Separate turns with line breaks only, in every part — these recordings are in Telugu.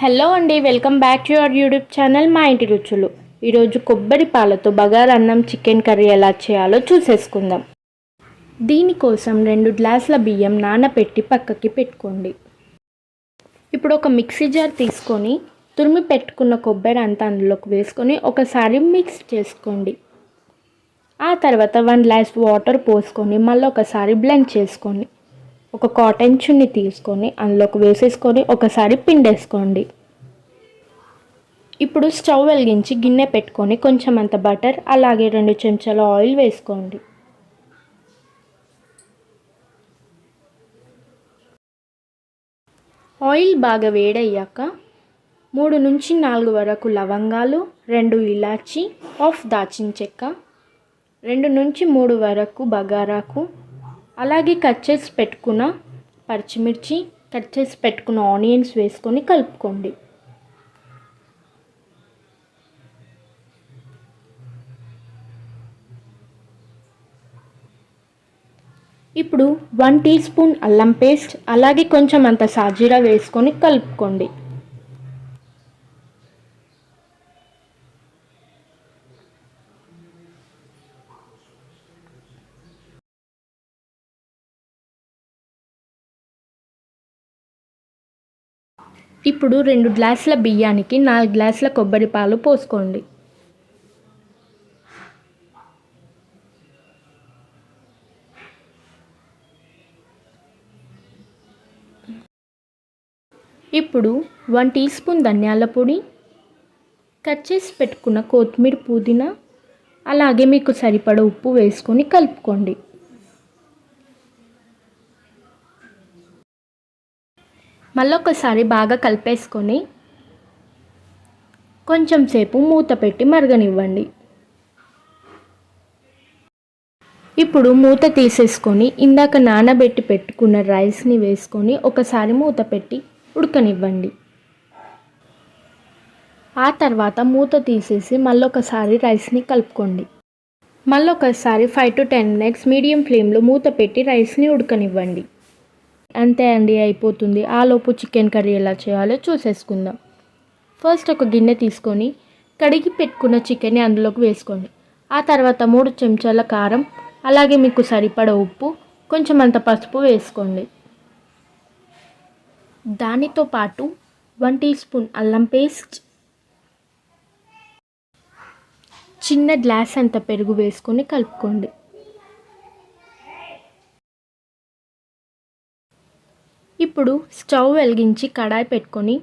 హలో అండి, welcome back to your YouTube channel మా ఇంటి రుచులు. ఈరోజు కొబ్బరి పాలతో బగారా అన్నం చికెన్ కర్రీ ఎలా చేయాలో చూసేసుకుందాం. దీనికోసం 2 గ్లాసుల బియ్యం నానబెట్టి పక్కకి పెట్టుకోండి. ఇప్పుడు ఒక మిక్సీ జార్ తీసుకొని తురిమి పెట్టుకున్న కొబ్బరి అంతా అందులోకి వేసుకొని ఒకసారి మిక్స్ చేసుకోండి. ఆ తర్వాత 1 గ్లాస్ వాటర్ పోసుకొని మళ్ళీ ఒకసారి బ్లెండ్ చేసుకోండి. ఒక కాటన్ చున్నీ తీసుకొని అందులోకి వేసేసుకొని ఒకసారి పిండేసుకోండి. ఇప్పుడు స్టవ్ వెలిగించి గిన్నె పెట్టుకొని కొంచెం అంత బటర్ అలాగే 2 చెంచాల ఆయిల్ వేసుకోండి. ఆయిల్ బాగా వేడయ్యాక 3 నుంచి 4 వరకు లవంగాలు, 2 ఇలాచి, 1/2 దాల్చిన చెక్క, 2 నుంచి 3 వరకు బగారాకు, అలాగే కట్ చేసి పెట్టుకున్న పచ్చిమిర్చి, కట్ చేసి పెట్టుకున్న ఆనియన్స్ వేసుకొని కలుపుకోండి. ఇప్పుడు 1 టీ స్పూన్ అల్లం పేస్ట్ అలాగే కొంచెం అంత సాజీరా వేసుకొని కలుపుకోండి. ఇప్పుడు 2 గ్లాసుల బియ్యానికి 4 గ్లాసుల కొబ్బరి పాలు పోసుకోండి. ఇప్పుడు 1 టీ స్పూన్ ధనియాల పొడి, కట్ చేసి పెట్టుకున్న కొత్తిమీర, పుదీనా అలాగే మీకు సరిపడ ఉప్పు వేసుకొని కలుపుకోండి. మళ్ళీ ఒకసారి బాగా కలిపేసుకొని కొంచెం సేపు మూత పెట్టి మరగనివ్వండి. ఇప్పుడు మూత తీసేసుకొని ఇందాక నానబెట్టి పెట్టుకున్న రైస్ని వేసుకొని ఒకసారి మూత పెట్టి ఉడకనివ్వండి. ఆ తర్వాత మూత తీసేసి మళ్ళీ ఒకసారి రైస్ని కలుపుకోండి. మళ్ళీ ఒకసారి 5 to 10 minutes మీడియం ఫ్లేమ్లో మూత పెట్టి రైస్ని ఉడకనివ్వండి. అంతే అండి, అయిపోతుంది. ఆలోపు చికెన్ కర్రీ ఎలా చేయాలో చూసేసుకుందాం. ఫస్ట్ ఒక గిన్నె తీసుకొని కడిగి పెట్టుకున్న చికెన్ని అందులోకి వేసుకోండి. ఆ తర్వాత 3 చెంచాల కారం అలాగే మీకు సరిపడ ఉప్పు, కొంచెం అంత పసుపు వేసుకోండి. దానితో పాటు 1 టీ స్పూన్ అల్లం పేస్ట్, చిన్న గ్లాస్ అంత పెరుగు వేసుకొని కలుపుకోండి. ఇప్పుడు స్టవ్ వెలిగించి కడాయి పెట్టుకొని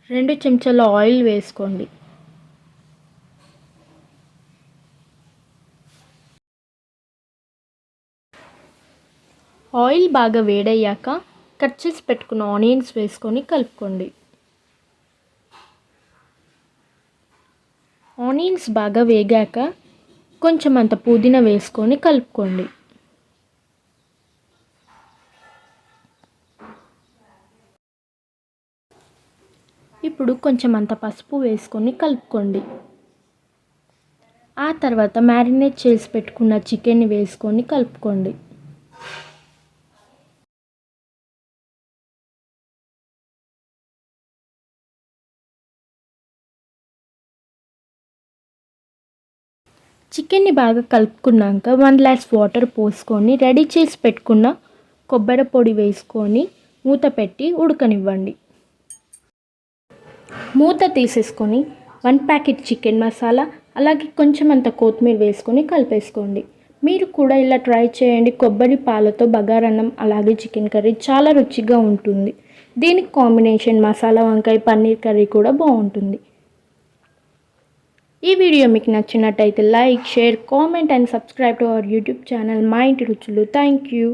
2 చెంచాల ఆయిల్ వేసుకోండి. ఆయిల్ బాగా వేడయ్యాక కట్ చేసి పెట్టుకున్న ఆనియన్స్ వేసుకొని కలుపుకోండి. ఆనియన్స్ బాగా వేగాక కొంచెం అంత పుదీనా వేసుకొని కలుపుకోండి. ఇప్పుడు కొంచెం అంత పసుపు వేసుకొని కలుపుకోండి. ఆ తర్వాత మ్యారినేట్ చేసి పెట్టుకున్న చికెన్ని వేసుకొని కలుపుకోండి. చికెన్ని బాగా కలుపుకున్నాక 1 గ్లాస్ వాటర్ పోసుకొని రెడీ చేసి పెట్టుకున్న కొబ్బరి పొడి వేసుకొని మూత పెట్టి ఉడకనివ్వండి. మూత తీసేసుకొని 1 ప్యాకెట్ చికెన్ మసాలా అలాగే కొంచెం అంత కొత్తిమీర వేసుకొని కలిపేసుకోండి. మీరు కూడా ఇలా ట్రై చేయండి. కొబ్బరి పాలతో బగారన్నం అలాగే చికెన్ కర్రీ చాలా రుచిగా ఉంటుంది. దీనికి కాంబినేషన్ మసాలా వంకాయ పన్నీర్ కర్రీ కూడా బాగుంటుంది. ఈ వీడియో మీకు నచ్చినట్టయితే like, share, comment and subscribe to our YouTube channel మా ఇంటి రుచులు. Thank you.